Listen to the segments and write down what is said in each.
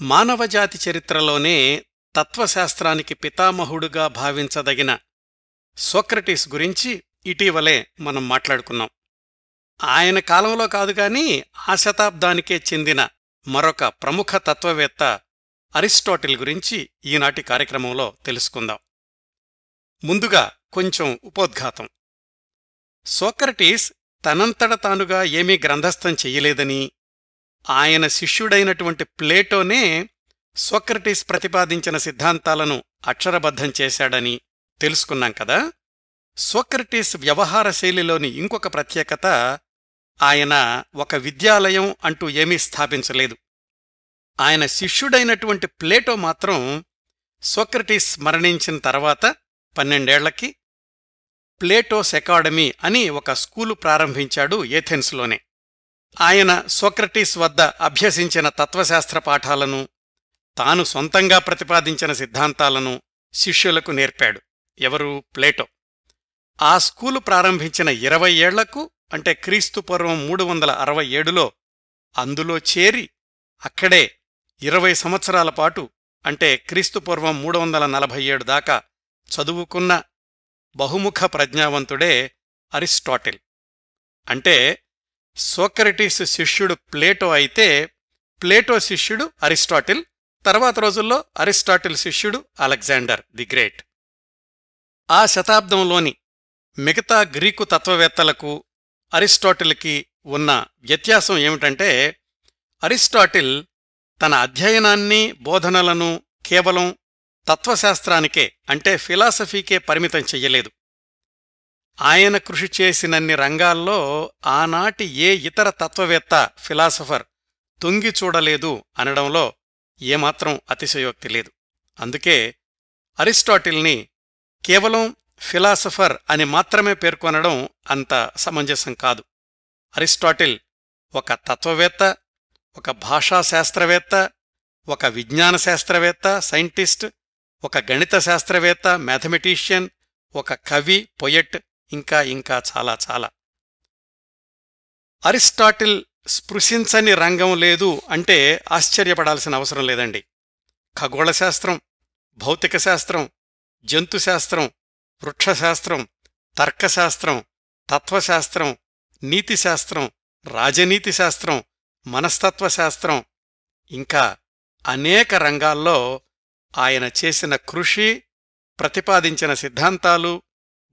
మానవజాతి చరిత్రలోనే తత్వశాస్త్రానికి పితామహుడుగా భావించదగిన సోక్రటీస్ గురించి ఇటీవలే మనం మాట్లాడుకున్నాం. ఆయన కాలంలో కాదుగాని ఆ శతాబ్దానికే చెందిన మరొక ప్రముఖ తత్వవేత్త అరిస్టాటిల్ గురించి ఈనాటి కార్యక్రమంలో తెలుసుకుందాం. ముందుగా కొంచెం ఉపోద్ఘాతం. సోక్రటీస్ తనంతట తానుగా ఏమీ గ్రంథస్థం చెయ్యలేదని, ఆయన శిష్యుడైనటువంటి ప్లేటోనే సోక్రటీస్ ప్రతిపాదించిన సిద్ధాంతాలను అక్షరబద్ధం చేశాడని తెలుసుకున్నాం కదా. సోక్రటీస్ వ్యవహార శైలిలోని ఇంకొక ప్రత్యేకత, ఆయన ఒక విద్యాలయం అంటూ ఏమీ స్థాపించలేదు. ఆయన శిష్యుడైనటువంటి ప్లేటో మాత్రం సోక్రటీస్ మరణించిన తర్వాత 12 ఏళ్లకి ప్లేటోస్ అకాడమీ అని ఒక స్కూలు ప్రారంభించాడు ఏథెన్స్లోనే. ఆయన సోక్రటీస్ వద్ద అభ్యసించిన తత్వశాస్త్ర పాఠాలను, తాను సొంతంగా ప్రతిపాదించిన సిద్ధాంతాలను శిష్యులకు నేర్పాడు. ఎవరు? ప్లేటో. ఆ స్కూలు ప్రారంభించిన 20 ఏళ్లకు, అంటే క్రీస్తుపూర్వం 367లో అందులో చేరి అక్కడే 20 సంవత్సరాల పాటు, అంటే క్రీస్తుపూర్వం 347 దాకా చదువుకున్న బహుముఖ ప్రజ్ఞావంతుడే అరిస్టాటిల్. అంటే సోక్రటీస్ శిష్యుడు ప్లేటో అయితే ప్లేటో శిష్యుడు అరిస్టాటిల్, తర్వాత రోజుల్లో అరిస్టాటిల్ శిష్యుడు అలెగ్జాండర్ ది గ్రేట్. ఆ శతాబ్దంలోని మిగతా గ్రీకు తత్వవేత్తలకు అరిస్టాటిల్కి ఉన్న వ్యత్యాసం ఏమిటంటే, అరిస్టాటిల్ తన అధ్యయనాన్ని, బోధనలను కేవలం తత్వశాస్త్రానికే, అంటే ఫిలాసఫీకే పరిమితం చెయ్యలేదు. ఆయన కృషి చేసినన్ని రంగాల్లో ఆనాటి ఏ ఇతర తత్వవేత్త, ఫిలాసఫర్ తొంగిచూడలేదు అనడంలో ఏమాత్రం అతిశయోక్తి లేదు. అందుకే అరిస్టాటిల్ని కేవలం ఫిలాసఫర్ అని మాత్రమే పేర్కొనడం అంత సమంజసం కాదు. అరిస్టాటిల్ ఒక తత్వవేత్త, ఒక భాషాశాస్త్రవేత్త, ఒక విజ్ఞాన శాస్త్రవేత్త, సైంటిస్ట్, ఒక గణిత శాస్త్రవేత్త, మ్యాథమెటీషియన్, ఒక కవి, పొయెట్, ఇంకా ఇంకా చాలా చాలా. అరిస్టాటిల్ స్పృశించని రంగం లేదు అంటే ఆశ్చర్యపడాల్సిన అవసరం లేదండి. ఖగోళశాస్త్రం, భౌతిక శాస్త్రం, జంతుశాస్త్రం, వృక్షశాస్త్రం, తర్కశాస్త్రం, తత్వశాస్త్రం, నీతిశాస్త్రం, రాజనీతి శాస్త్రం, మనస్తత్వశాస్త్రం, ఇంకా అనేక రంగాల్లో ఆయన చేసిన కృషి, ప్రతిపాదించిన సిద్ధాంతాలు,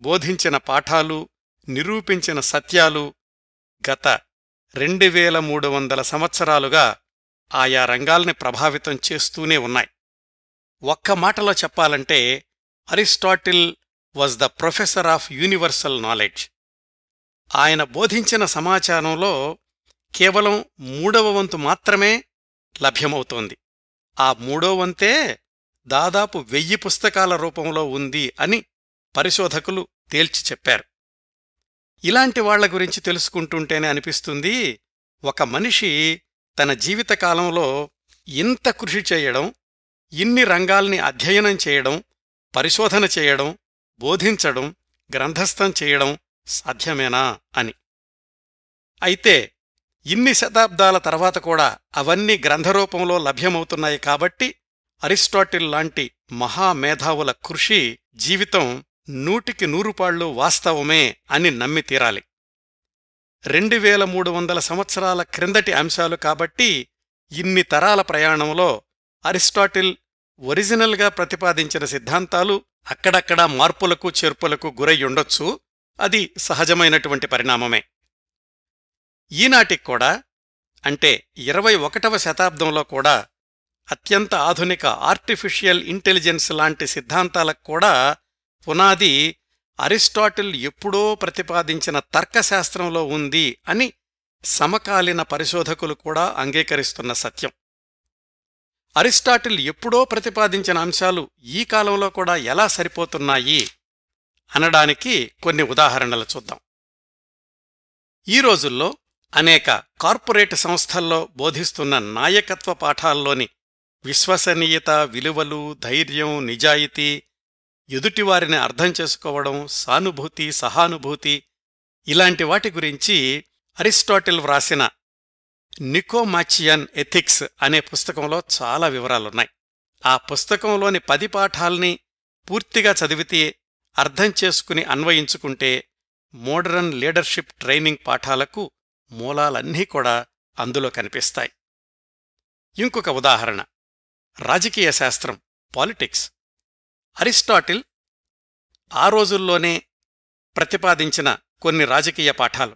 బోధించిన పాఠాలు, నిరూపించిన సత్యాలు గత 2300 సంవత్సరాలుగా ఆయా రంగాల్ని ప్రభావితం చేస్తూనే ఉన్నాయి. ఒక్క మాటలో చెప్పాలంటే Aristotle was the professor of universal knowledge. ఆయన బోధించిన సమాచారంలో కేవలం 3వ వంతు మాత్రమే లభ్యమవుతోంది. ఆ 3వ వంతే దాదాపు 1000 పుస్తకాల రూపంలో ఉంది అని పరిశోధకులు తేల్చి చెప్పారు. ఇలాంటి వాళ్ల గురించి తెలుసుకుంటుంటేనే అనిపిస్తుంది, ఒక మనిషి తన జీవితకాలంలో ఇంత కృషి చేయడం, ఇన్ని రంగాల్ని అధ్యయనం చేయడం, పరిశోధన చేయడం, బోధించడం, గ్రంథస్థం చేయడం సాధ్యమేనా అని. అయితే ఇన్ని శతాబ్దాల తర్వాత కూడా అవన్నీ గ్రంథరూపంలో లభ్యమవుతున్నాయి కాబట్టి అరిస్టాటిల్ లాంటి మహామేధావుల కృషి, జీవితం 100కి 100 పాళ్ళు వాస్తవమే అని నమ్మి తీరాలి. 2300 సంవత్సరాల క్రిందటి అంశాలు కాబట్టి ఇన్ని తరాల ప్రయాణంలో అరిస్టాటిల్ ఒరిజినల్గా ప్రతిపాదించిన సిద్ధాంతాలు అక్కడక్కడా మార్పులకు చేర్పులకు గురయ్యుండొచ్చు. అది సహజమైనటువంటి పరిణామమే. ఈనాటికి కూడా, అంటే 21వ శతాబ్దంలో కూడా అత్యంత ఆధునిక ఆర్టిఫిషియల్ ఇంటెలిజెన్స్ లాంటి సిద్ధాంతాలకు కూడా పునాది అరిస్టాటిల్ ఎప్పుడో ప్రతిపాదించిన తర్కశాస్త్రంలో ఉంది అని సమకాలీన పరిశోధకులు కూడా అంగీకరిస్తున్న సత్యం. అరిస్టాటిల్ ఎప్పుడో ప్రతిపాదించిన అంశాలు ఈ కాలంలో కూడా ఎలా సరిపోతున్నాయి అనడానికి కొన్ని ఉదాహరణలు చూద్దాం. ఈ రోజుల్లో అనేక కార్పొరేట్ సంస్థల్లో బోధిస్తున్న నాయకత్వ పాఠాల్లోని విశ్వసనీయత, విలువలు, ధైర్యం, నిజాయితీ, ఎదుటివారిని అర్థం చేసుకోవడం, సానుభూతి, సహానుభూతి, ఇలాంటి వాటి గురించి అరిస్టాటిల్ వ్రాసిన నికోమాచియన్ ఎథిక్స్ అనే పుస్తకంలో చాలా వివరాలున్నాయి. ఆ పుస్తకంలోని 10 పాఠాల్ని పూర్తిగా చదివితే అర్థం చేసుకుని అన్వయించుకుంటే మోడరన్ లీడర్షిప్ ట్రైనింగ్ పాఠాలకు మూలాలన్నీ కూడా అందులో కనిపిస్తాయి. ఇంకొక ఉదాహరణ రాజకీయ శాస్త్రం, పాలిటిక్స్. అరిస్టాటిల్ ఆ రోజుల్లోనే ప్రతిపాదించిన కొన్ని రాజకీయ పాఠాలు.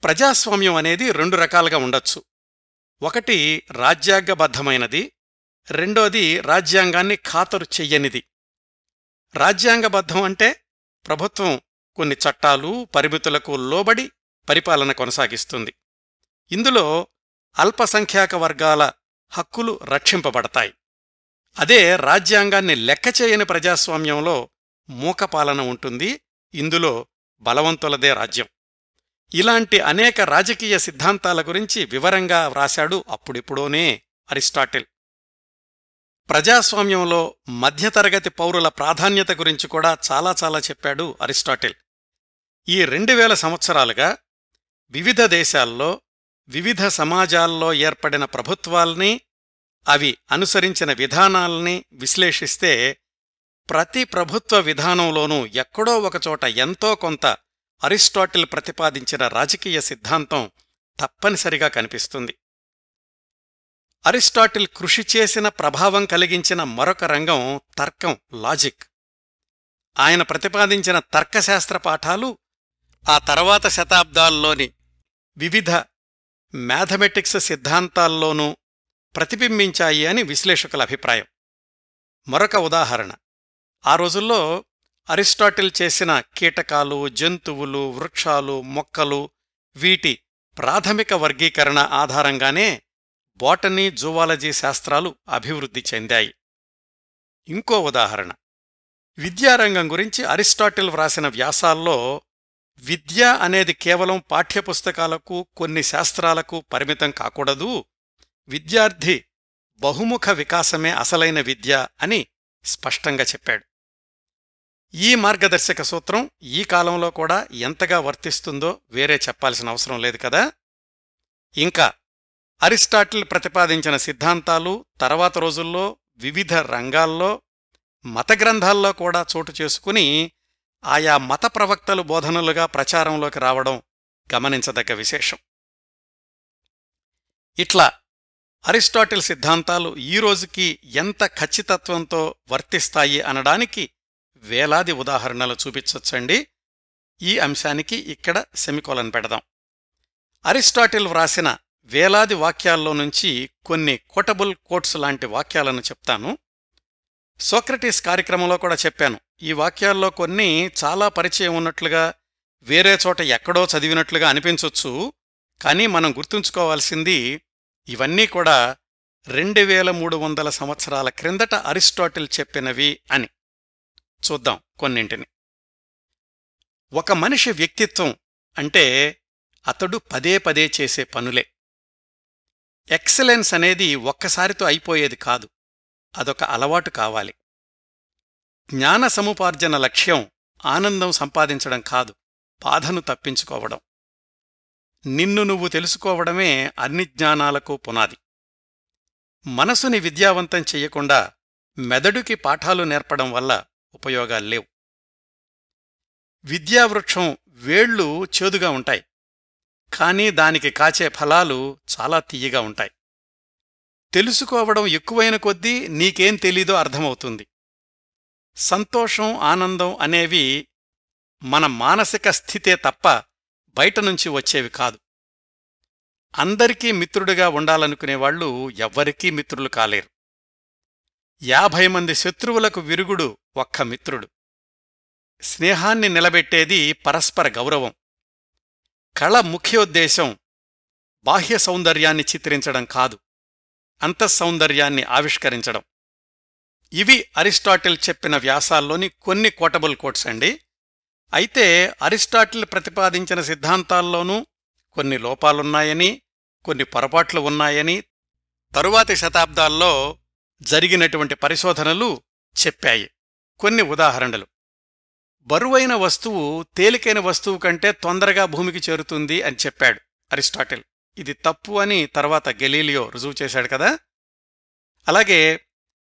ప్రజాస్వామ్యం అనేది 2 రకాలుగా ఉండొచ్చు. ఒకటి రాజ్యాంగబద్ధమైనది, రెండోది రాజ్యాంగాన్ని ఖాతరు చెయ్యనిది. రాజ్యాంగబద్ధం అంటే ప్రభుత్వం కొన్ని చట్టాలు, పరిమితులకు లోబడి పరిపాలన కొనసాగిస్తుంది. ఇందులో అల్పసంఖ్యాక వర్గాల హక్కులు రక్షింపబడతాయి. అదే రాజ్యాంగాన్ని లెక్కచేయని ప్రజాస్వామ్యంలో మూకపాలన ఉంటుంది. ఇందులో బలవంతులదే రాజ్యం. ఇలాంటి అనేక రాజకీయ సిద్ధాంతాల గురించి వివరంగా వ్రాశాడు అప్పుడిప్పుడోనే అరిస్టాటిల్. ప్రజాస్వామ్యంలో మధ్యతరగతి పౌరుల ప్రాధాన్యత గురించి కూడా చాలా చెప్పాడు అరిస్టాటిల్. ఈ 2000 సంవత్సరాలుగా వివిధ దేశాల్లో, వివిధ సమాజాల్లో ఏర్పడిన ప్రభుత్వాల్ని, అవి అనుసరించిన విధానాల్ని విశ్లేషిస్తే ప్రతి ప్రభుత్వ విధానంలోనూ ఎక్కడో ఒకచోట ఎంతో కొంత అరిస్టాటిల్ ప్రతిపాదించిన రాజకీయ సిద్ధాంతం తప్పనిసరిగా కనిపిస్తుంది. అరిస్టాటిల్ కృషి చేసిన, ప్రభావం కలిగించిన మరొక రంగం తర్కం, లాజిక్. ఆయన ప్రతిపాదించిన తర్కశాస్త్ర పాఠాలు ఆ తర్వాత శతాబ్దాల్లోని వివిధ మ్యాథమెటిక్స్ సిద్ధాంతాల్లోనూ ప్రతిబింబించాయి అని విశ్లేషకుల అభిప్రాయం. మరొక ఉదాహరణ, ఆ రోజుల్లో అరిస్టాటిల్ చేసిన కీటకాలు, జంతువులు, వృక్షాలు, మొక్కలు, వీటి ప్రాథమిక వర్గీకరణ ఆధారంగానే బోటనీ, జూవాలజీ శాస్త్రాలు అభివృద్ధి చెందాయి. ఇంకో ఉదాహరణ, విద్యారంగం గురించి అరిస్టాటిల్ వ్రాసిన వ్యాసాల్లో విద్య అనేది కేవలం పాఠ్యపుస్తకాలకు, కొన్ని శాస్త్రాలకు పరిమితం కాకూడదు, విద్యార్థి బహుముఖ వికాసమే అసలైన విద్య అని స్పష్టంగా చెప్పాడు. ఈ మార్గదర్శక సూత్రం ఈ కాలంలో కూడా ఎంతగా వర్తిస్తుందో వేరే చెప్పాల్సిన అవసరం లేదు కదా. ఇంకా అరిస్టాటిల్ ప్రతిపాదించిన సిద్ధాంతాలు తర్వాత రోజుల్లో వివిధ రంగాల్లో, మత గ్రంథాల్లో కూడా చోటు చేసుకుని ఆయా మత ప్రవక్తలు బోధనలుగా ప్రచారంలోకి రావడం గమనించదగ్గ విశేషం. ఇట్లా అరిస్టాటిల్ సిద్ధాంతాలు ఈ రోజుకి ఎంత ఖచ్చితత్వంతో వర్తిస్తాయి అనడానికి వేలాది ఉదాహరణలు చూపించొచ్చండి. ఈ అంశానికి ఇక్కడ సెమికోలన్ పెడదాం. అరిస్టాటిల్ వ్రాసిన వేలాది వాక్యాల్లో నుంచి కొన్ని కోటబుల్ కోట్స్ లాంటి వాక్యాలను చెప్తాను. సోక్రటీస్ కార్యక్రమంలో కూడా చెప్పాను. ఈ వాక్యాల్లో కొన్ని చాలా పరిచయం ఉన్నట్లుగా, వేరే చోట ఎక్కడో చదివినట్లుగా అనిపించొచ్చు. కానీ మనం గుర్తుంచుకోవాల్సింది ఇవన్నీ కూడా 2300 సంవత్సరాల క్రిందట అరిస్టాటిల్ చెప్పినవి అని. చూద్దాం కొన్నింటిని. ఒక మనిషి వ్యక్తిత్వం అంటే అతడు పదే చేసే పనులే. ఎక్సలెన్స్ అనేది ఒక్కసారితో అయిపోయేది కాదు, అదొక అలవాటు కావాలి. జ్ఞాన సముపార్జన లక్ష్యం ఆనందం సంపాదించడం కాదు, బాధను తప్పించుకోవడం. నిన్ను నువ్వు తెలుసుకోవడమే అన్ని జ్ఞానాలకు పునాది. మనసుని విద్యావంతం చెయ్యకుండా మెదడుకి పాఠాలు నేర్పడం వల్ల ఉపయోగాల్లేవు. విద్యావృక్షం వేళ్లు చేదుగా ఉంటాయి, కానీ దానికి కాచే ఫలాలు చాలా తియ్యగా ఉంటాయి. తెలుసుకోవడం ఎక్కువైన కొద్దీ నీకేం తెలీదో అర్థమవుతుంది. సంతోషం, ఆనందం అనేవి మన మానసిక స్థితే తప్ప బయటనుంచి వచ్చేవి కాదు. అందరికీ మిత్రుడిగా ఉండాలనుకునేవాళ్లు ఎవ్వరికీ మిత్రులు కాలేరు. 50 మంది శత్రువులకు విరుగుడు ఒక్క మిత్రుడు. స్నేహాన్ని నిలబెట్టేది పరస్పర గౌరవం. కళ ముఖ్యోద్దేశం బాహ్య సౌందర్యాన్ని చిత్రించడం కాదు, అంతఃసౌందర్యాన్ని ఆవిష్కరించడం. ఇవి అరిస్టాటిల్ చెప్పిన వ్యాసాల్లోని కొన్ని కోటబుల్ కోట్స్ అండి. అయితే అరిస్టాటిల్ ప్రతిపాదించిన సిద్ధాంతాల్లోనూ కొన్ని లోపాలున్నాయని, కొన్ని పొరపాట్లు ఉన్నాయని తరువాతి శతాబ్దాల్లో జరిగినటువంటి పరిశోధనలు చెప్పాయి. కొన్ని ఉదాహరణలు. బరువైన వస్తువు తేలికైన వస్తువు కంటే తొందరగా భూమికి చేరుతుంది అని చెప్పాడు అరిస్టాటిల్. ఇది తప్పు అని తర్వాత గెలీలియో రుజువు చేశాడు కదా. అలాగే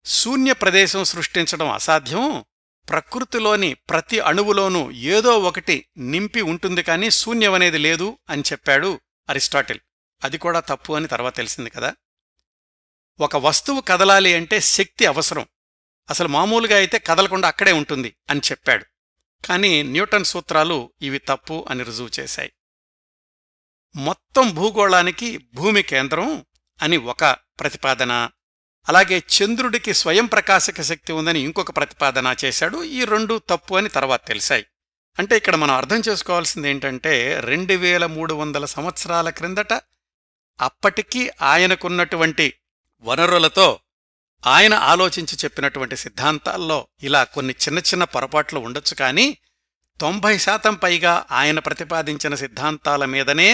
శూన్య ప్రదేశం సృష్టించడం అసాధ్యం, ప్రకృతిలోని ప్రతి అణువులోనూ ఏదో ఒకటి నింపి ఉంటుంది కానీ శూన్యమనేది లేదు అని చెప్పాడు అరిస్టాటిల్. అది కూడా తప్పు అని తర్వాత తెలిసింది కదా. ఒక వస్తువు కదలాలి అంటే శక్తి అవసరం, అసలు మామూలుగా అయితే కదలకుండా అక్కడే ఉంటుంది అని చెప్పాడు. కానీ న్యూటన్ సూత్రాలు ఇవి తప్పు అని రుజువు చేశాయి. మొత్తం భూగోళానికి భూమి కేంద్రం అని ఒక ప్రతిపాదన, అలాగే చంద్రుడికి స్వయం ప్రకాశక శక్తి ఉందని ఇంకొక ప్రతిపాదన చేశాడు. ఈ రెండు తప్పు అని తర్వాత తెలిసాయి. అంటే ఇక్కడ మనం అర్థం చేసుకోవాల్సింది ఏంటంటే 2300 సంవత్సరాల క్రిందట అప్పటికీ ఆయనకున్నటువంటి వనరులతో ఆయన ఆలోచించి చెప్పినటువంటి సిద్ధాంతాల్లో ఇలా కొన్ని చిన్న చిన్న పొరపాట్లు ఉండొచ్చు, కానీ 90% పైగా ఆయన ప్రతిపాదించిన సిద్ధాంతాల మీదనే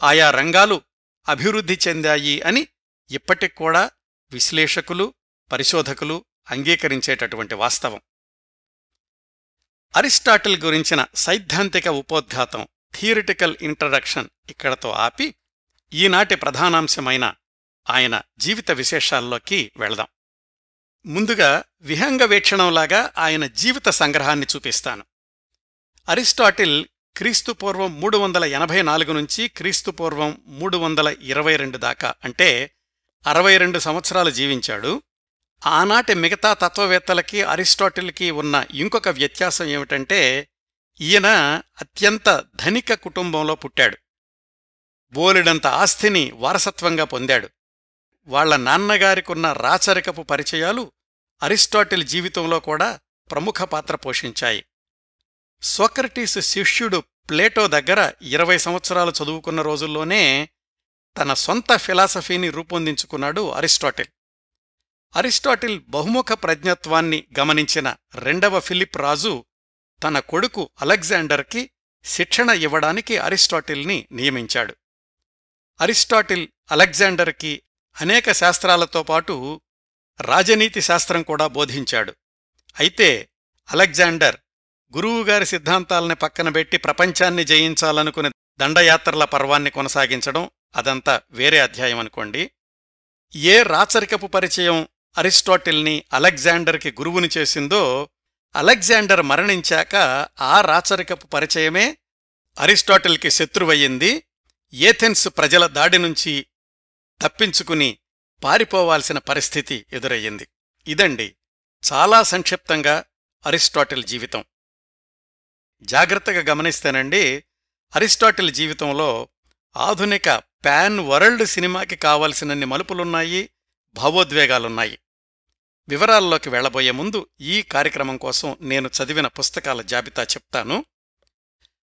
ఆయా రంగాలు అభివృద్ధి చెందాయి అని ఇప్పటికూడా విశ్లేషకులు, పరిశోధకులు అంగీకరించేటటువంటి వాస్తవం. అరిస్టాటిల్ గురించిన సైద్ధాంతిక ఉపోద్ఘాతం, థియరిటికల్ ఇంట్రడక్షన్ ఇక్కడతో ఆపి ఈనాటి ప్రధానాంశమైన ఆయన జీవిత విశేషాల్లోకి వెళదాం. ముందుగా విహంగ వీక్షణంలాగా ఆయన జీవిత సంగ్రహాన్ని చూపిస్తాను. అరిస్టాటిల్ క్రీస్తుపూర్వం 384 నుంచి క్రీస్తుపూర్వం 322 దాకా అంటే 62 సంవత్సరాలు జీవించాడు. ఆనాటి మిగతా తత్వవేత్తలకి అరిస్టాటిల్కి ఉన్న ఇంకొక వ్యత్యాసం ఏమిటంటే ఈయన అత్యంత ధనిక కుటుంబంలో పుట్టాడు. బోలెడంత ఆస్తిని వారసత్వంగా పొందాడు. వాళ్ల నాన్నగారికున్న రాచరికపు పరిచయాలు అరిస్టాటిల్ జీవితంలో కూడా ప్రముఖ పాత్ర పోషించాయి. సోక్రటీస్ శిష్యుడు ప్లేటో దగ్గర 20 సంవత్సరాలు చదువుకున్న రోజుల్లోనే తన సొంత ఫిలాసఫీని రూపొందించుకున్నాడు అరిస్టాటిల్. అరిస్టాటిల్ బహుముఖ ప్రజ్ఞత్వాన్ని గమనించిన రెండవ ఫిలిప్ రాజు తన కొడుకు అలెగ్జాండర్కి శిక్షణ ఇవ్వడానికి అరిస్టాటిల్ని నియమించాడు. అరిస్టాటిల్ అలెగ్జాండర్కి అనేక శాస్త్రాలతో పాటు రాజనీతి శాస్త్రం కూడా బోధించాడు. అయితే అలెగ్జాండర్ గురువుగారి సిద్ధాంతాలని పక్కనబెట్టి ప్రపంచాన్ని జయించాలనుకునే దండయాత్రల పర్వాన్ని కొనసాగించడం అదంతా వేరే అధ్యాయం అనుకోండి. ఏ రాచరికపు పరిచయం అరిస్టాటిల్ని అలెగ్జాండర్కి గురువుని చేసిందో, అలెగ్జాండర్ మరణించాక ఆ రాచరికపు పరిచయమే అరిస్టాటిల్కి శత్రువయ్యింది. ఏథెన్స్ ప్రజల దాడి నుంచి తప్పించుకుని పారిపోవాల్సిన పరిస్థితి ఎదురయ్యింది. ఇదండి చాలా సంక్షిప్తంగా అరిస్టాటిల్ జీవితం. జాగ్రత్తగా గమనిస్తేనండి, అరిస్టాటిల్ జీవితంలో ఆధునిక పాన్ వరల్డ్ సినిమాకి కావలసినన్ని మలుపులున్నాయి, భావోద్వేగాలున్నాయి. వివరాల్లోకి వెళ్లబోయే ముందు ఈ కార్యక్రమం కోసం నేను చదివిన పుస్తకాల జాబితా చెప్తాను.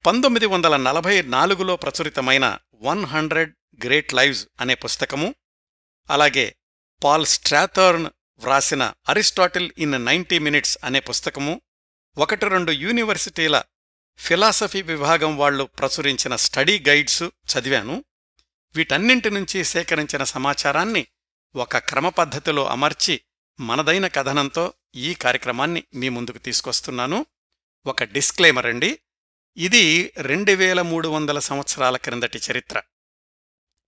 1944లో ప్రచురితమైన 100 గ్రేట్ లైవ్స్ అనే పుస్తకము, అలాగే పాల్ స్ట్రాథర్న్ వ్రాసిన అరిస్టాటిల్ ఇన్ 90 మినిట్స్ అనే పుస్తకము, 1-2 యూనివర్సిటీల ఫిలాసఫీ విభాగం వాళ్లు ప్రచురించిన స్టడీ గైడ్స్ చదివాను. వీటన్నింటి నుంచి సేకరించిన సమాచారాన్ని ఒక క్రమపద్ధతిలో అమర్చి మనదైన కథనంతో ఈ కార్యక్రమాన్ని మీ ముందుకు తీసుకొస్తున్నాను. ఒక డిస్క్లైమర్ అండి, ఇది 2300 సంవత్సరాల క్రిందటి చరిత్ర.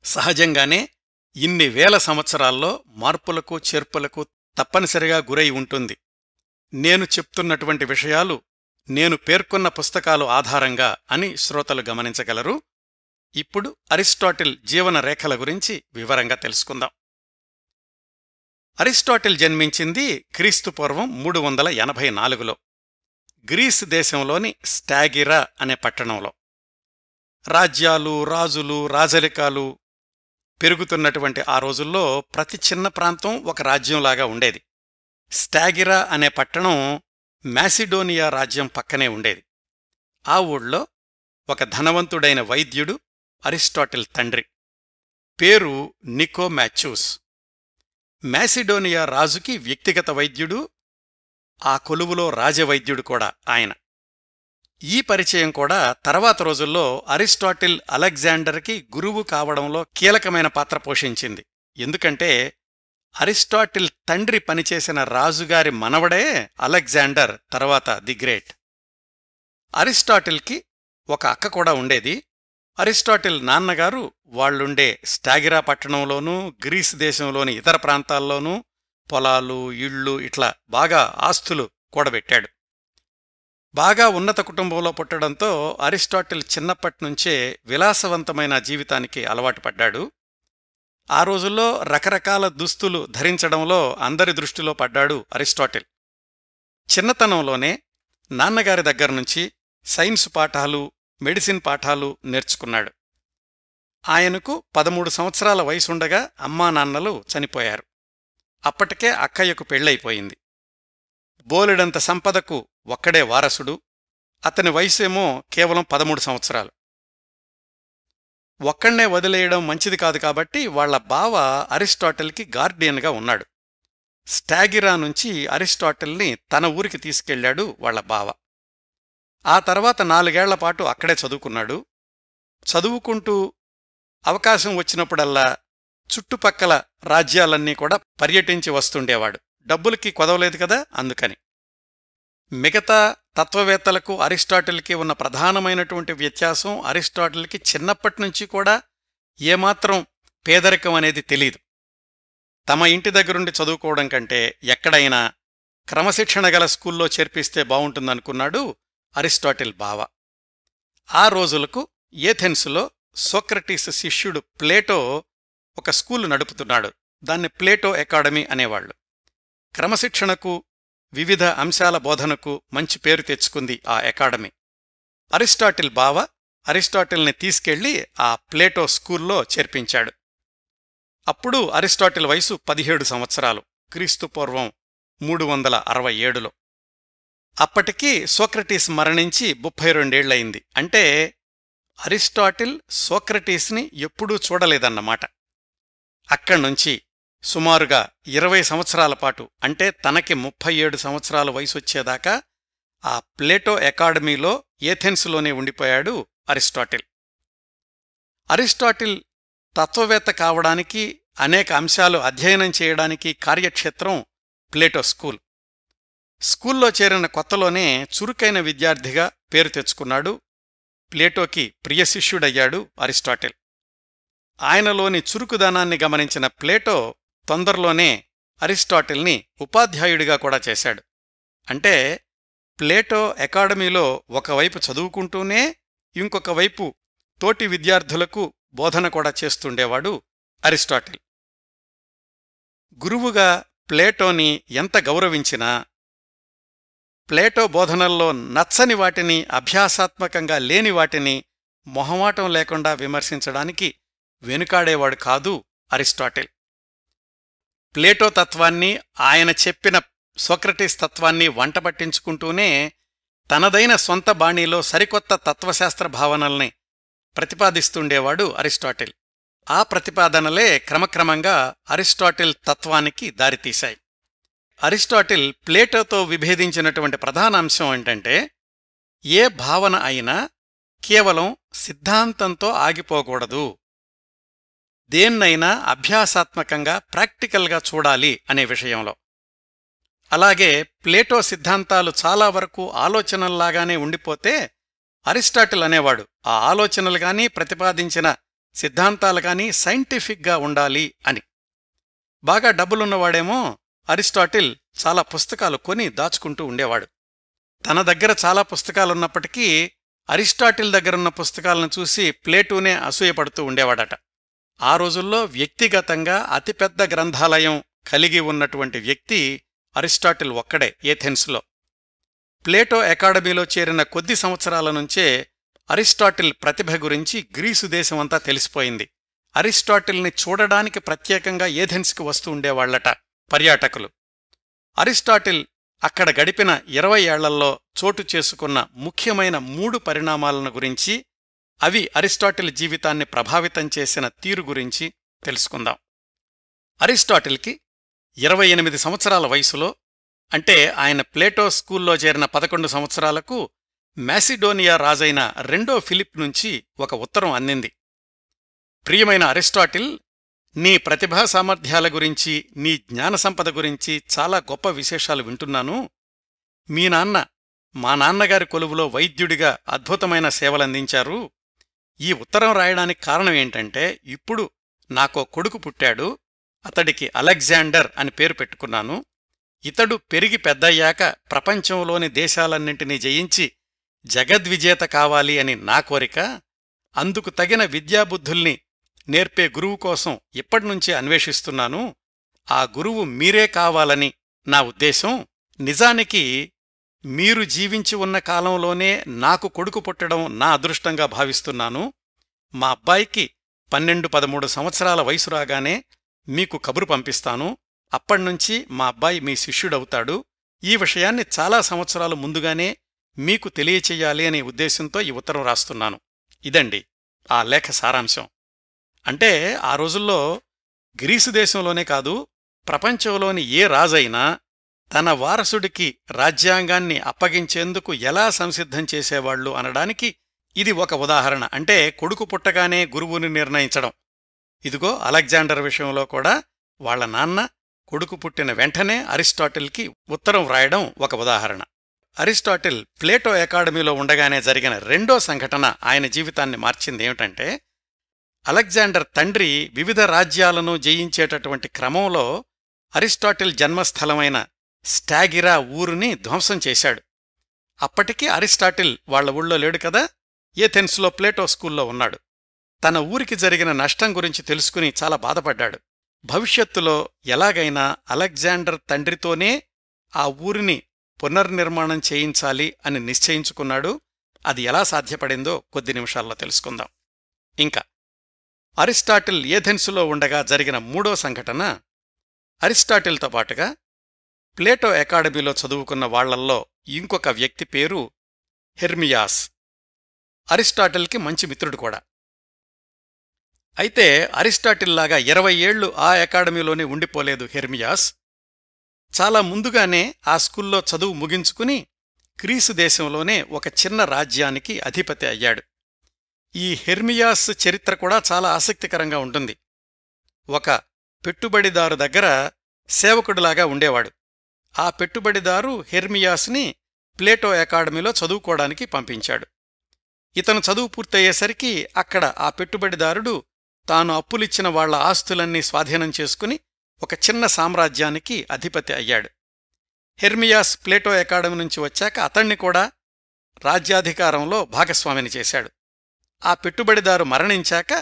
సహజంగానే ఇన్ని వేల సంవత్సరాల్లో మార్పులకు చేర్పులకు తప్పనిసరిగా గురై ఉంటుంది. నేను చెప్తున్నటువంటి విషయాలు నేను పేర్కొన్న పుస్తకాలు ఆధారంగా అని శ్రోతలు గమనించగలరు. ఇప్పుడు అరిస్టాటిల్ జీవన రేఖల గురించి వివరంగా తెలుసుకుందాం. అరిస్టాటిల్ జన్మించింది క్రీస్తుపూర్వం 384లో గ్రీస్ దేశంలోని స్టాగిరా అనే పట్టణంలో. రాజ్యాలు, రాజులు, రాజరికాలు పెరుగుతున్నటువంటి ఆ రోజుల్లో ప్రతి చిన్న ప్రాంతం ఒక రాజ్యంలాగా ఉండేది. స్టాగిరా అనే పట్టణం మాసిడోనియా రాజ్యం పక్కనే ఉండేది. ఆ ఊళ్ళో ఒక ధనవంతుడైన వైద్యుడు అరిస్టాటిల్ తండ్రి. పేరు నికోమాచ్యూస్. మాసిడోనియా రాజుకి వ్యక్తిగత వైద్యుడు, ఆ కొలువులో రాజవైద్యుడు కూడా ఆయన. ఈ పరిచయం కూడా తర్వాత రోజుల్లో అరిస్టాటిల్ అలెగ్జాండర్కి గురువు కావడంలో కీలకమైన పాత్ర పోషించింది. ఎందుకంటే అరిస్టాటిల్ తండ్రి పనిచేసిన రాజుగారి మనవడే అలెగ్జాండర్, తర్వాత ది గ్రేట్. అరిస్టాటిల్కి ఒక అక్క కూడా ఉండేది. అరిస్టాటిల్ నాన్నగారు వాళ్ళుండే స్టాగిరా పట్టణంలోనూ గ్రీస్ దేశంలోని ఇతర ప్రాంతాల్లోనూ పొలాలు, ఇళ్ళు ఇట్లా బాగా ఆస్తులు కూడబెట్టాడు. బాగా ఉన్నత కుటుంబంలో పుట్టడంతో అరిస్టాటిల్ చిన్నప్పట్నుంచే విలాసవంతమైన జీవితానికి అలవాటు పడ్డాడు. ఆ రోజుల్లో రకరకాల దుస్తులు ధరించడంలో అందరి దృష్టిలో పడ్డాడు అరిస్టాటిల్. చిన్నతనంలోనే నాన్నగారి దగ్గర్నుంచి సైన్సు పాఠాలు, మెడిసిన్ పాఠాలు నేర్చుకున్నాడు. ఆయనకు 13 సంవత్సరాల వయసుండగా అమ్మానాన్నలు చనిపోయారు. అప్పటికే అక్కయ్యకు పెళ్ళైపోయింది. బోలెడంత సంపదకు ఒక్కడే వారసుడు. అతని వయసేమో కేవలం 13 సంవత్సరాలు. ఒక్కణ్ణే వదిలేయడం మంచిది కాదు కాబట్టి వాళ్ల బావ అరిస్టాటిల్కి గార్డియన్గా ఉన్నాడు. స్టాగిరా నుంచి అరిస్టాటిల్ని తన ఊరికి తీసుకెళ్లాడు వాళ్ల బావ. ఆ తర్వాత 4 ఏళ్లపాటు అక్కడే చదువుకున్నాడు. చదువుకుంటూ అవకాశం వచ్చినప్పుడల్లా చుట్టుపక్కల రాజ్యాలన్నీ కూడా పర్యటించి వస్తుండేవాడు. డబ్బులకి కొదవలేదు కదా, అందుకని. మిగతా తత్వవేత్తలకు అరిస్టాటిల్కి ఉన్న ప్రధానమైనటువంటి వ్యత్యాసం, అరిస్టాటిల్కి చిన్నప్పటినుంచి కూడా ఏమాత్రం పేదరికం అనేది తెలీదు. తమ ఇంటి దగ్గరుండి చదువుకోవడం కంటే ఎక్కడైనా క్రమశిక్షణ గల స్కూల్లో చేర్పిస్తే బావుంటుందనుకున్నాడు అరిస్టాటిల్ బావ. ఆ రోజులకు ఏథెన్సులో సోక్రటీస్ శిష్యుడు ప్లేటో ఒక స్కూలు నడుపుతున్నాడు. దాన్ని ప్లేటో అకాడమీ అనేవాళ్లు. క్రమశిక్షణకు, వివిధ అంశాల బోధనకు మంచి పేరు తెచ్చుకుంది ఆ అకాడమీ. అరిస్టాటిల్ బావ అరిస్టాటిల్ని తీసుకెళ్లి ఆ ప్లేటో స్కూల్లో చేర్పించాడు. అప్పుడు అరిస్టాటిల్ వయసు 17 సంవత్సరాలు, క్రీస్తుపూర్వం 367లో. అప్పటికి సోక్రటీస్ మరణించి 32 ఏళ్లయింది. అంటే అరిస్టాటిల్ సోక్రటీస్ని ఎప్పుడూ చూడలేదన్నమాట. అక్కడ్నుంచి సుమారుగా 20 సంవత్సరాల పాటు, అంటే తనకి 37 సంవత్సరాల వయసొచ్చేదాకా ఆ ప్లేటో అకాడమీలో ఏథెన్సులోనే ఉండిపోయాడు అరిస్టాటిల్. అరిస్టాటిల్ తత్వవేత్త కావడానికి, అనేక అంశాలు అధ్యయనం చేయడానికి కార్యక్షేత్రం ప్లేటో స్కూల్. స్కూల్లో చేరిన కొత్తలోనే చురుకైన విద్యార్థిగా పేరు తెచ్చుకున్నాడు. ప్లేటోకి ప్రియశిష్యుడయ్యాడు అరిస్టాటిల్. ఆయనలోని చురుకుదనాన్ని గమనించిన ప్లేటో తొందరలోనే అరిస్టాటిల్ని ఉపాధ్యాయుడిగా కూడా చేశాడు. అంటే ప్లేటో అకాడమీలో ఒకవైపు చదువుకుంటూనే ఇంకొక వైపు తోటి విద్యార్థులకు బోధన కూడా చేస్తుండేవాడు అరిస్టాటిల్. గురువుగా ప్లేటోని ఎంత గౌరవించినా ప్లేటో బోధనల్లో నచ్చని వాటిని, అభ్యాసాత్మకంగా లేని వాటిని మొహమాటం లేకుండా విమర్శించడానికి వెనుకాడేవాడు కాదు అరిస్టాటిల్. ప్లేటో తత్వాన్ని, ఆయన చెప్పిన సోక్రటీస్ తత్వాన్ని వంటపట్టించుకుంటూనే తనదైన సొంత బాణీలో సరికొత్త తత్వశాస్త్ర భావనల్ని ప్రతిపాదిస్తుండేవాడు అరిస్టాటిల్. ఆ ప్రతిపాదనలే క్రమక్రమంగా అరిస్టాటిల్ తత్వానికి దారితీశాయి. అరిస్టాటిల్ ప్లేటోతో విభేదించినటువంటి ప్రధాన అంశం ఏంటంటే, ఏ భావన అయినా కేవలం సిద్ధాంతంతో ఆగిపోకూడదు, దేన్నైనా అభ్యాసాత్మకంగా, ప్రాక్టికల్గా చూడాలి అనే విషయంలో. అలాగే ప్లేటో సిద్ధాంతాలు చాలా వరకు ఆలోచనల్లాగానే ఉండిపోతే అరిస్టాటిల్ అనేవాడు ఆ ఆలోచనలుగానీ, ప్రతిపాదించిన సిద్ధాంతాలుగానీ సైంటిఫిక్గా ఉండాలి అని. బాగా డబ్బులున్నవాడేమో అరిస్టాటిల్ చాలా పుస్తకాలు కొని దాచుకుంటూ ఉండేవాడు. తన దగ్గర చాలా పుస్తకాలున్నప్పటికీ అరిస్టాటిల్ దగ్గరున్న పుస్తకాలను చూసి ప్లేటోనే అసూయపడుతూ ఉండేవాడట. ఆ రోజుల్లో వ్యక్తిగతంగా అతిపెద్ద గ్రంథాలయం కలిగి ఉన్నటువంటి వ్యక్తి అరిస్టాటిల్ ఒక్కడే ఏథెన్స్లో. ప్లేటో అకాడమీలో చేరిన కొద్ది సంవత్సరాల నుంచే అరిస్టాటిల్ ప్రతిభ గురించి గ్రీసు దేశమంతా తెలిసిపోయింది. అరిస్టాటిల్ని చూడడానికి ప్రత్యేకంగా ఏథెన్స్కి వస్తూ ఉండేవాళ్లట పర్యాటకులు. అరిస్టాటిల్ అక్కడ గడిపిన 20 ఏళ్లలో చోటు చేసుకున్న ముఖ్యమైన 3 పరిణామాలను గురించి, అవి అరిస్టాటిల్ జీవితాన్ని ప్రభావితం చేసిన తీరు గురించి తెలుసుకుందాం. అరిస్టాటిల్కి 28 సంవత్సరాల వయసులో, అంటే ఆయన ప్లేటో స్కూల్లో చేరిన 11 సంవత్సరాలకు మ్యాసిడోనియా రాజైన రెండో ఫిలిప్ నుంచి ఒక ఉత్తరం అందింది. ప్రియమైన అరిస్టాటిల్, నీ ప్రతిభా సామర్థ్యాల గురించి, నీ జ్ఞానసంపద గురించి చాలా గొప్ప విశేషాలు వింటున్నాను. మీ నాన్న మా నాన్నగారి కొలువులో వైద్యుడిగా అద్భుతమైన సేవలందించారు. ఈ ఉత్తరం రాయడానికి కారణం ఏంటంటే, ఇప్పుడు నాకో కొడుకు పుట్టాడు, అతడికి అలెగ్జాండర్ అని పేరు పెట్టుకున్నాను. ఇతడు పెరిగి పెద్దయ్యాక ప్రపంచంలోని దేశాలన్నింటినీ జయించి జగద్విజేత కావాలి అని నా కోరిక. అందుకు తగిన విద్యాబుద్ధుల్ని నేర్పే గురువు కోసం ఇప్పటినుంచే అన్వేషిస్తున్నాను. ఆ గురువు మీరే కావాలని నా ఉద్దేశం. నిజానికి మీరు జీవించి ఉన్న కాలంలోనే నాకు కొడుకు పుట్టడం నా అదృష్టంగా భావిస్తున్నాను. మా అబ్బాయికి 12-13 సంవత్సరాల వయసు రాగానే మీకు కబురు పంపిస్తాను. అప్పణ్నుంచి మా అబ్బాయి మీ శిష్యుడవుతాడు. ఈ విషయాన్ని చాలా సంవత్సరాలు ముందుగానే మీకు తెలియచెయ్యాలి అనే ఉద్దేశంతో ఈ ఉత్తరం రాస్తున్నాను. ఇదండి ఆ లేఖ సారాంశం. అంటే ఆ రోజుల్లో గ్రీసు దేశంలోనే కాదు, ప్రపంచంలోని ఏ రాజైనా తన వారసుడికి రాజ్యాంగాన్ని అప్పగించేందుకు ఎలా సంసిద్ధం చేసేవాళ్లు అనడానికి ఇది ఒక ఉదాహరణ. అంటే కొడుకు పుట్టగానే గురువుని నిర్ణయించడం. ఇదిగో అలెగ్జాండర్ విషయంలో కూడా వాళ్ల నాన్న కొడుకు పుట్టిన వెంటనే అరిస్టాటిల్కి ఉత్తరం వ్రాయడం ఒక ఉదాహరణ. అరిస్టాటిల్ ప్లేటో అకాడమీలో ఉండగానే జరిగిన రెండో సంఘటన ఆయన జీవితాన్ని మార్చిందేమిటంటే, అలెగ్జాండర్ తండ్రి వివిధ రాజ్యాలను జయించేటటువంటి క్రమంలో అరిస్టాటిల్ జన్మస్థలమైన స్టాగిరా ఊరుని ధ్వంసం చేశాడు. అప్పటికీ అరిస్టాటిల్ వాళ్ల ఊళ్ళో లేడు కదా, ఏథెన్స్లో ప్లేటో స్కూల్లో ఉన్నాడు. తన ఊరికి జరిగిన నష్టం గురించి తెలుసుకుని చాలా బాధపడ్డాడు. భవిష్యత్తులో ఎలాగైనా అలెగ్జాండర్ తండ్రితోనే ఆ ఊరిని పునర్నిర్మాణం చేయించాలి అని నిశ్చయించుకున్నాడు. అది ఎలా సాధ్యపడిందో కొద్ది నిమిషాల్లో తెలుసుకుందాం. ఇంకా అరిస్టాటిల్ ఏథెన్సులో ఉండగా జరిగిన మూడో సంఘటన, అరిస్టాటిల్తో పాటుగా ప్లేటో అకాడమీలో చదువుకున్న వాళ్లల్లో ఇంకొక వ్యక్తి పేరు హెర్మియాస్. అరిస్టాటిల్కి మంచి మిత్రుడు కూడా. అయితే అరిస్టాటిల్లాగా 20 ఏళ్లు ఆ అకాడమీలోనే ఉండిపోలేదు హెర్మియాస్. చాలా ముందుగానే ఆ స్కూల్లో చదువు ముగించుకుని గ్రీసు దేశంలోనే ఒక చిన్న రాజ్యానికి అధిపతి అయ్యాడు. ఈ హెర్మియాస్ చరిత్ర కూడా చాలా ఆసక్తికరంగా ఉంటుంది. ఒక పెట్టుబడిదారు దగ్గర సేవకుడిలాగా ఉండేవాడు. ఆ పెట్టుబడిదారు హెర్మియాస్ని ప్లేటో అకాడమీలో చదువుకోవడానికి పంపించాడు. ఇతను చదువు పూర్తయ్యేసరికి అక్కడ ఆ పెట్టుబడిదారుడు తాను అప్పులిచ్చిన వాళ్ల ఆస్తులన్నీ స్వాధీనం చేసుకుని ఒక చిన్న సామ్రాజ్యానికి అధిపతి అయ్యాడు. హెర్మియాస్ ప్లేటో అకాడమీ నుంచి వచ్చాక అతణ్ణి కూడా రాజ్యాధికారంలో భాగస్వామిని చేశాడు. ఆ పెట్టుబడిదారు మరణించాక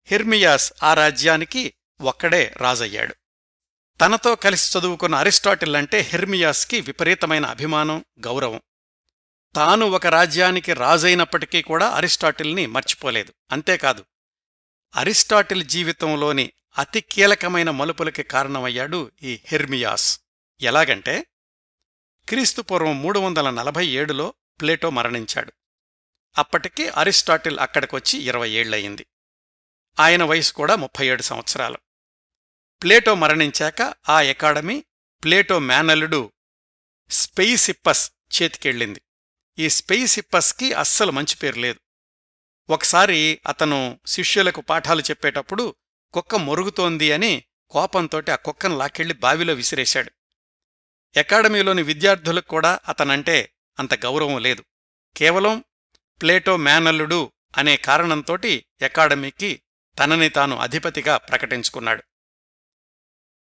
హెర్మియాస్ ఆ రాజ్యానికి ఒక్కడే రాజయ్యాడు. తనతో కలిసి చదువుకున్న అరిస్టాటిల్ అంటే హెర్మియాస్కి విపరీతమైన అభిమానం, గౌరవం. తాను ఒక రాజ్యానికి రాజైనప్పటికీ కూడా అరిస్టాటిల్ని మర్చిపోలేదు. అంతేకాదు, అరిస్టాటిల్ జీవితంలోని అతి కీలకమైన మలుపులకి కారణమయ్యాడు ఈ హెర్మియాస్. ఎలాగంటే, క్రీస్తుపూర్వం 347లో ప్లేటో మరణించాడు. అప్పటికి అరిస్టాటిల్ అక్కడికొచ్చి 20 ఏళ్లయింది. ఆయన వయసు కూడా 37 సంవత్సరాలు. ప్లేటో మరణించాక ఆ అకాడమీ ప్లేటో మేనల్లుడు స్పెయిసిప్పస్ చేతికెళ్ళింది. ఈ స్పెయిసిప్పస్కి అస్సలు మంచి పేరు లేదు. ఒకసారి అతను శిష్యులకు పాఠాలు చెప్పేటప్పుడు కుక్క మొరుగుతోంది అని కోపంతోటి ఆ కుక్కను లాక్కెళ్లి బావిలో విసిరేశాడు. అకాడమీలోని విద్యార్థులకు కూడా అతనంటే అంత గౌరవం లేదు. కేవలం ప్లేటో మేనల్లుడు అనే కారణంతోటి అకాడమీకి తనని తాను అధిపతిగా ప్రకటించుకున్నాడు.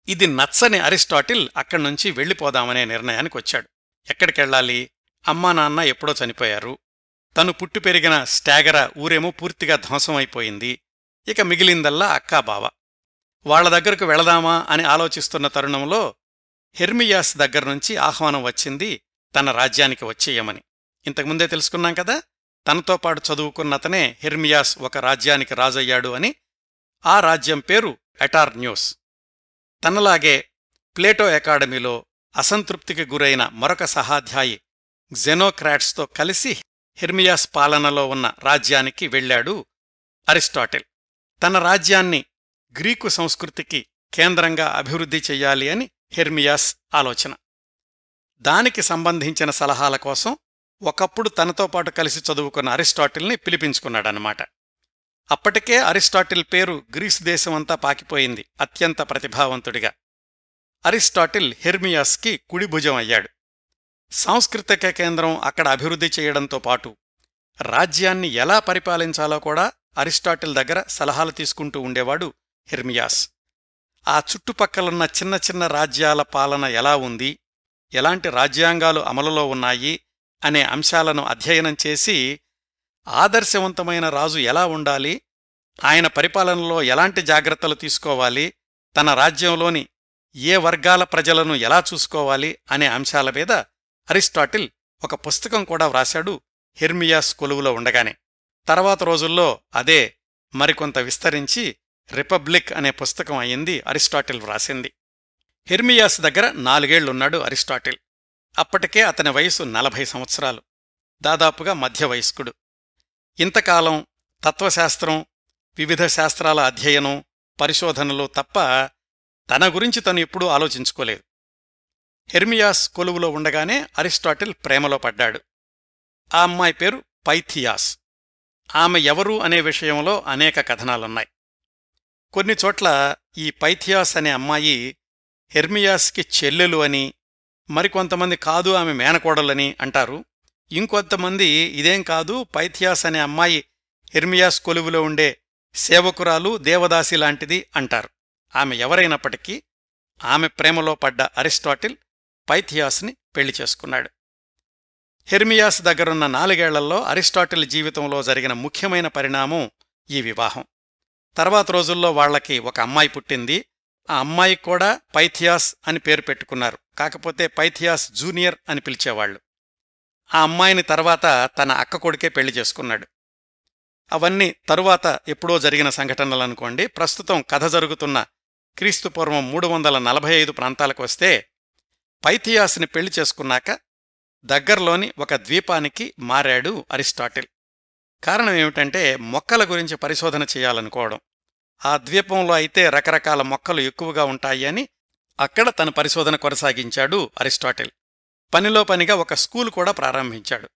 ఇది నచ్చని అరిస్టాటిల్ అక్కడ్నుంచి వెళ్ళిపోదామనే నిర్ణయానికొచ్చాడు. ఎక్కడికెళ్లాలి? అమ్మా నాన్న ఎప్పుడో చనిపోయారు. తను పుట్టి పెరిగిన స్టాగరా ఊరేమో పూర్తిగా ధ్వంసమైపోయింది. ఇక మిగిలిందల్లా అక్కా బావ. వాళ్ల దగ్గరకు వెళదామా అని ఆలోచిస్తున్న తరుణంలో హెర్మియాస్ దగ్గర్నుంచి ఆహ్వానం వచ్చింది తన రాజ్యానికి వచ్చేయమని. ఇంతకుముందే తెలుసుకున్నాం కదా, తనతో పాటు చదువుకున్నతనే హెర్మియాస్ ఒక రాజ్యానికి రాజయ్యాడు అని. ఆ రాజ్యం పేరు ఎటార్న్యూస్. తనలాగే ప్లేటో అకాడమీలో అసంతృప్తికి గురైన మరొక సహాధ్యాయి జెనోక్రాట్స్తో కలిసి హెర్మియాస్ పాలనలో ఉన్న రాజ్యానికి వెళ్లాడు అరిస్టాటిల్. తన రాజ్యాన్ని గ్రీకు సంస్కృతికి కేంద్రంగా అభివృద్ధి చెయ్యాలి అని హెర్మియాస్ ఆలోచన. దానికి సంబంధించిన సలహాల కోసం ఒకప్పుడు తనతో పాటు కలిసి చదువుకున్న అరిస్టాటిల్ని పిలిపించుకున్నాడన్నమాట. అప్పటికే అరిస్టాటిల్ పేరు గ్రీసు దేశమంతా పాకిపోయింది అత్యంత ప్రతిభావంతుడిగా. అరిస్టాటిల్ హెర్మియాస్కి కుడిభుజం అయ్యాడు. సాంస్కృతిక కేంద్రం అక్కడ అభివృద్ధి చేయడంతో పాటు రాజ్యాన్ని ఎలా పరిపాలించాలో కూడా అరిస్టాటిల్ దగ్గర సలహాలు తీసుకుంటూ ఉండేవాడు హెర్మియాస్. ఆ చుట్టుపక్కలున్న చిన్న చిన్న రాజ్యాల పాలన ఎలా ఉంది, ఎలాంటి రాజ్యాంగాలు అమలులో ఉన్నాయి అనే అంశాలను అధ్యయనం చేసి ఆదర్శవంతమైన రాజు ఎలా ఉండాలి, ఆయన పరిపాలనలో ఎలాంటి జాగ్రత్తలు తీసుకోవాలి, తన రాజ్యంలోని ఏ వర్గాల ప్రజలను ఎలా చూసుకోవాలి అనే అంశాల మీద అరిస్టాటిల్ ఒక పుస్తకం కూడా వ్రాశాడు హెర్మియాస్ కొలువులో ఉండగానే. తర్వాత రోజుల్లో అదే మరికొంత విస్తరించి రిపబ్లిక్ అనే పుస్తకం అయింది అరిస్టాటిల్ వ్రాసింది. హెర్మియాస్ దగ్గర 4 ఏళ్లున్నాడు అరిస్టాటిల్. అప్పటికే అతని వయసు 40 సంవత్సరాలు, దాదాపుగా మధ్య వయస్కుడు. ఇంతకాలం తత్వశాస్త్రం, వివిధ శాస్త్రాల అధ్యయనం, పరిశోధనలు తప్ప తన గురించి తను ఎప్పుడూ ఆలోచించుకోలేదు. హెర్మియాస్ కొలువులో ఉండగానే అరిస్టాటిల్ ప్రేమలో పడ్డాడు. ఆ అమ్మాయి పేరు పైథియాస్. ఆమె ఎవరు అనే విషయంలో అనేక కథనాలున్నాయి. కొన్ని చోట్ల ఈ పైథియాస్ అనే అమ్మాయి హెర్మియాస్కి చెల్లెలు అని, మరికొంతమంది కాదు ఆమె మేనకోడలని అంటారు. ఇంకొంతమంది ఇదేం కాదు, పైథియాస్ అనే అమ్మాయి హెర్మియాస్ కొలువులో ఉండే సేవకురాలు, దేవదాసి లాంటిది అంటారు. ఆమె ఎవరైనప్పటికీ ఆమె ప్రేమలో పడ్డ అరిస్టాటిల్ పైథియాస్ని పెళ్లి చేసుకున్నాడు. హెర్మియాస్ దగ్గరున్న 4 ఏళ్లలో అరిస్టాటిల్ జీవితంలో జరిగిన ముఖ్యమైన పరిణామం ఈ వివాహం. తర్వాత రోజుల్లో వాళ్లకి ఒక అమ్మాయి పుట్టింది. ఆ అమ్మాయికి కూడా పైథియాస్ అని పేరు పెట్టుకున్నారు. కాకపోతే పైథియాస్ జూనియర్ అని పిలిచేవాళ్లు. ఆ అమ్మాయిని తర్వాత తన అక్క కొడుకే పెళ్లి చేసుకున్నాడు. అవన్నీ తరువాత ఎప్పుడో జరిగిన సంఘటనలనుకోండి. ప్రస్తుతం కథ జరుగుతున్న క్రీస్తుపూర్వం 345 ప్రాంతాలకు వస్తే, పైథియాస్ని పెళ్లి చేసుకున్నాక దగ్గర్లోని ఒక ద్వీపానికి మారాడు అరిస్టాటిల్. కారణమేమిటంటే మొక్కల గురించి పరిశోధన చెయ్యాలనుకోవడం. ఆ ద్వీపంలో అయితే రకరకాల మొక్కలు ఎక్కువగా ఉంటాయి అని అక్కడ తన పరిశోధన కొనసాగించాడు అరిస్టాటిల్. పనిలో పనిగా ఒక స్కూలు కూడా ప్రారంభించాడు.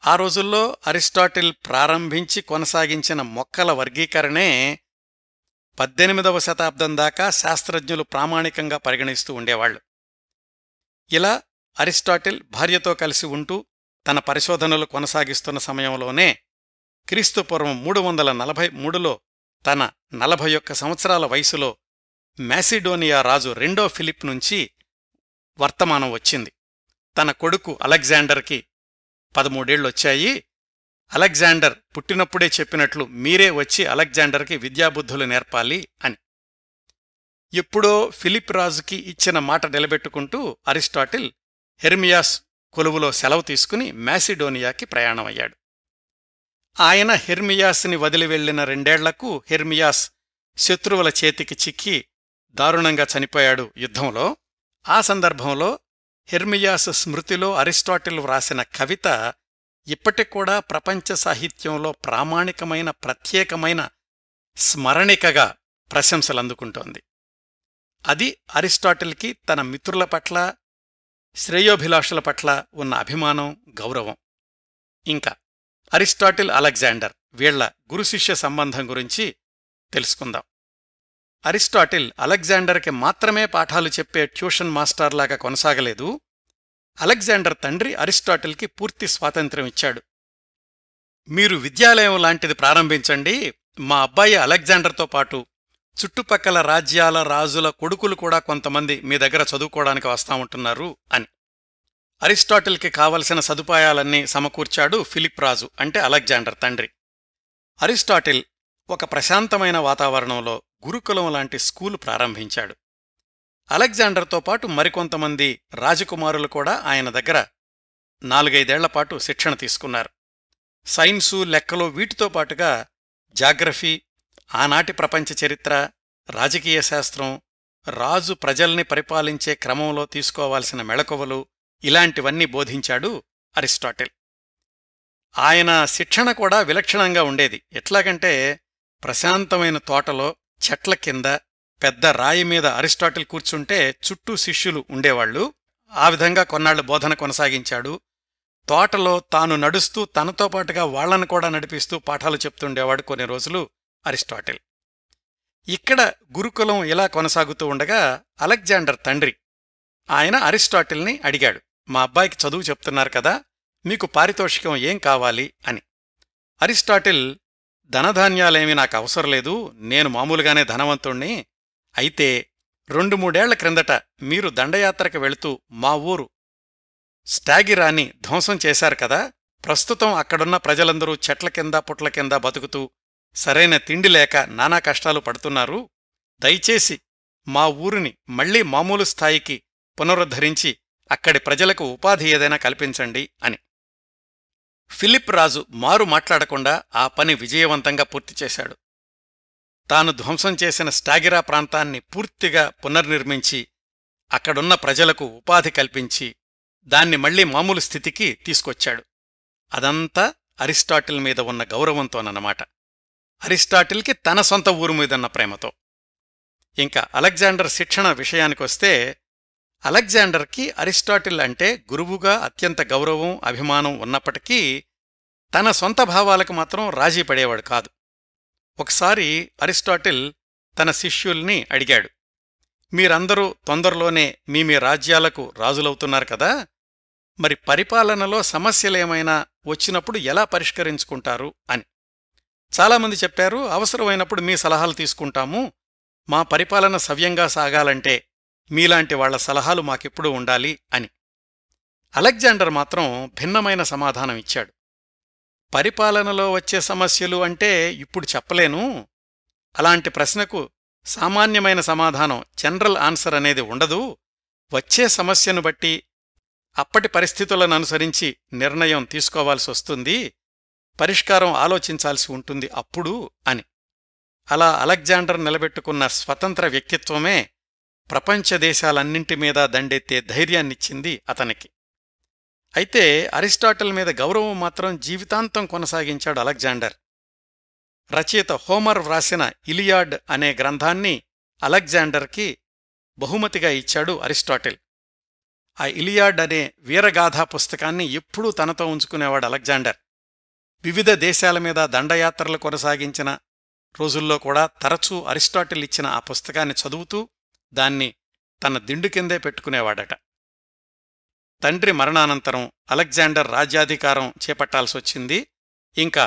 ఆ రోజుల్లో అరిస్టాటిల్ ప్రారంభించి కొనసాగించిన మొక్కల వర్గీకరణే 18వ శతాబ్దం దాకా శాస్త్రజ్ఞులు ప్రామాణికంగా పరిగణిస్తూ ఉండేవాళ్లు. ఇలా అరిస్టాటిల్ భార్యతో కలిసి ఉంటూ తన పరిశోధనలు కొనసాగిస్తున్న సమయంలోనే క్రీస్తుపూర్వం 343లో తన 41 సంవత్సరాల వయసులో మాసిడోనియా రాజు 2వ ఫిలిప్ నుంచి వర్తమానం వచ్చింది. తన కొడుకు అలెగ్జాండర్కి 13 ఏళ్లొచ్చాయి. అలెగ్జాండర్ పుట్టినప్పుడే చెప్పినట్లు మీరే వచ్చి అలెగ్జాండర్కి విద్యాబుద్ధులు నేర్పాలి అని. ఎప్పుడో ఫిలిప్ రాజుకి ఇచ్చిన మాట నిలబెట్టుకుంటూ అరిస్టాటిల్ హెర్మియాస్ కొలువులో సెలవు తీసుకుని మాసిడోనియాకి ప్రయాణమయ్యాడు. ఆయన హెర్మియాస్ని వదిలి వెళ్లిన 2 ఏళ్లకు హెర్మియాస్ శత్రువుల చేతికి చిక్కి దారుణంగా చనిపోయాడు యుద్ధంలో. ఆ సందర్భంలో హెర్మియాస్ స్మృతిలో అరిస్టాటిల్ వ్రాసిన కవిత ఇప్పటికూడా ప్రపంచ సాహిత్యంలో ప్రామాణికమైన ప్రత్యేకమైన స్మరణికగా ప్రశంసలందుకుంటోంది. అది అరిస్టాటిల్కి తన మిత్రుల పట్ల, శ్రేయోభిలాషుల పట్ల ఉన్న అభిమానం, గౌరవం. ఇంకా అరిస్టాటిల్, అలెగ్జాండర్ వీళ్ల గురుశిష్య సంబంధం గురించి తెలుసుకుందాం. అరిస్టాటిల్ అలెగ్జాండర్కి మాత్రమే పాఠాలు చెప్పే ట్యూషన్ మాస్టర్లాగా కొనసాగలేదు. అలెగ్జాండర్ తండ్రి అరిస్టాటిల్కి పూర్తి స్వాతంత్ర్యం ఇచ్చాడు. మీరు విద్యాలయం లాంటిది ప్రారంభించండి, మా అబ్బాయి అలెగ్జాండర్తో పాటు చుట్టుపక్కల రాజ్యాల రాజుల కొడుకులు కూడా కొంతమంది మీ దగ్గర చదువుకోవడానికి వస్తాముంటున్నారు అని. అరిస్టాటిల్కి కావలసిన సదుపాయాలన్నీ సమకూర్చాడు ఫిలిప్ రాజు, అంటే అలెగ్జాండర్ తండ్రి. అరిస్టాటిల్ ఒక ప్రశాంతమైన వాతావరణంలో గురుకులం లాంటి స్కూలు ప్రారంభించాడు. అలెగ్జాండర్తో పాటు మరికొంతమంది రాజకుమారులు కూడా ఆయన దగ్గర 4-5 ఏళ్లపాటు శిక్షణ తీసుకున్నారు. సైన్సు, లెక్కలు వీటితో పాటుగా జాగ్రఫీ, ఆనాటి ప్రపంచ చరిత్ర, రాజకీయ శాస్త్రం, రాజు ప్రజల్ని పరిపాలించే క్రమంలో తీసుకోవాల్సిన మెళకువలు ఇలాంటివన్నీ బోధించాడు అరిస్టాటిల్. ఆయన శిక్షణ కూడా విలక్షణంగా ఉండేది. ఎట్లాగంటే ప్రశాంతమైన తోటలో చెట్ల కింద పెద్ద రాయి మీద అరిస్టాటిల్ కూర్చుంటే చుట్టూ శిష్యులు ఉండేవాళ్లు. ఆ విధంగా కొన్నాళ్లు బోధన కొనసాగించాడు. తోటలో తాను నడుస్తూ తనతో పాటుగా వాళ్లను కూడా నడిపిస్తూ పాఠాలు చెప్తుండేవాడు కొన్ని రోజులు అరిస్టాటిల్. ఇక్కడ గురుకులం ఇలా కొనసాగుతూ ఉండగా అలెగ్జాండర్ తండ్రి ఆయన అరిస్టాటిల్ని అడిగాడు, మా అబ్బాయికి చదువు చెప్తున్నారు కదా, మీకు పారితోషికం ఏం కావాలి అని. అరిస్టాటిల్ ధనధాన్యాలేమీ నాకు అవసరం లేదు, నేను మామూలుగానే ధనవంతుణ్ణి. అయితే 2-3 ఏళ్ల క్రిందట మీరు దండయాత్రకు వెళుతూ మా ఊరు స్టాగిరాని ధ్వంసం చేశారు కదా. ప్రస్తుతం అక్కడున్న ప్రజలందరూ చెట్ల కింద పుట్ల కింద బతుకుతూ సరైన తిండి లేక నానా కష్టాలు పడుతున్నారు. దయచేసి మా ఊరిని మళ్లీ మామూలు స్థాయికి పునరుద్ధరించి అక్కడి ప్రజలకు ఉపాధి ఏదైనా కల్పించండి అని. ఫిలిప్ రాజు మారు మాట్లాడకుండా ఆ పని విజయవంతంగా పూర్తిచేశాడు. తాను ధ్వంసం చేసిన స్టాగిరా ప్రాంతాన్ని పూర్తిగా పునర్నిర్మించి అక్కడున్న ప్రజలకు ఉపాధి కల్పించి దాన్ని మళ్లీ మామూలు స్థితికి తీసుకొచ్చాడు. అదంతా అరిస్టాటిల్ మీద ఉన్న గౌరవంతోనన్నమాట. అరిస్టాటిల్కి తన సొంత ఊరు మీదన్న ప్రేమతో. ఇంకా అలెగ్జాండర్ శిక్షణ విషయానికొస్తే, అలెగ్జాండర్కి అరిస్టాటిల్ అంటే గురువుగా అత్యంత గౌరవం అభిమానం ఉన్నప్పటికీ తన సొంత భావాలకు మాత్రం రాజీ పడేవాడు కాదు. ఒకసారి అరిస్టాటిల్ తన శిష్యుల్ని అడిగాడు, మీరందరూ తొందరలోనే మీ మీ రాజ్యాలకు రాజులవుతున్నారు కదా, మరి పరిపాలనలో సమస్యలేమైనా వచ్చినప్పుడు ఎలా పరిష్కరించుకుంటారు అని. చాలామంది చెప్పారు, అవసరమైనప్పుడు మీ సలహాలు తీసుకుంటాము, మా పరిపాలన సవ్యంగా సాగాలంటే మీలాంటి వాళ్ల సలహాలు మాకెప్పుడూ ఉండాలి అని. అలెగ్జాండర్ మాత్రం భిన్నమైన సమాధానం ఇచ్చాడు. పరిపాలనలో వచ్చే సమస్యలు అంటే ఇప్పుడు చెప్పలేను, అలాంటి ప్రశ్నకు సామాన్యమైన సమాధానం జనరల్ ఆన్సర్ అనేది ఉండదు, వచ్చే సమస్యను బట్టి అప్పటి పరిస్థితులను అనుసరించి నిర్ణయం తీసుకోవాల్సొస్తుంది, పరిష్కారం ఆలోచించాల్సి ఉంటుంది అప్పుడు అని. అలా అలెగ్జాండర్ నిలబెట్టుకున్న స్వతంత్ర వ్యక్తిత్వమే ప్రపంచ దేశాలన్నింటి మీద దండెత్తే ధైర్యాన్నిచ్చింది అతనికి. అయితే అరిస్టాటిల్ మీద గౌరవం మాత్రం జీవితాంతం కొనసాగించాడు అలెగ్జాండర్. రచయిత హోమర్ వ్రాసిన ఇలియాడ్ అనే గ్రంథాన్ని అలెగ్జాండర్కి బహుమతిగా ఇచ్చాడు అరిస్టాటిల్. ఆ ఇలియాడ్ అనే వీరగాథా పుస్తకాన్ని ఎప్పుడూ తనతో ఉంచుకునేవాడు అలెగ్జాండర్. వివిధ దేశాల మీద దండయాత్రలు కొనసాగించిన రోజుల్లో కూడా తరచూ అరిస్టాటిల్ ఇచ్చిన ఆ పుస్తకాన్ని చదువుతూ దాన్ని తన దిండు కిందే పెట్టుకునేవాడట. తండ్రి మరణానంతరం అలెగ్జాండర్ రాజ్యాధికారం చేపట్టాల్సొచ్చింది. ఇంకా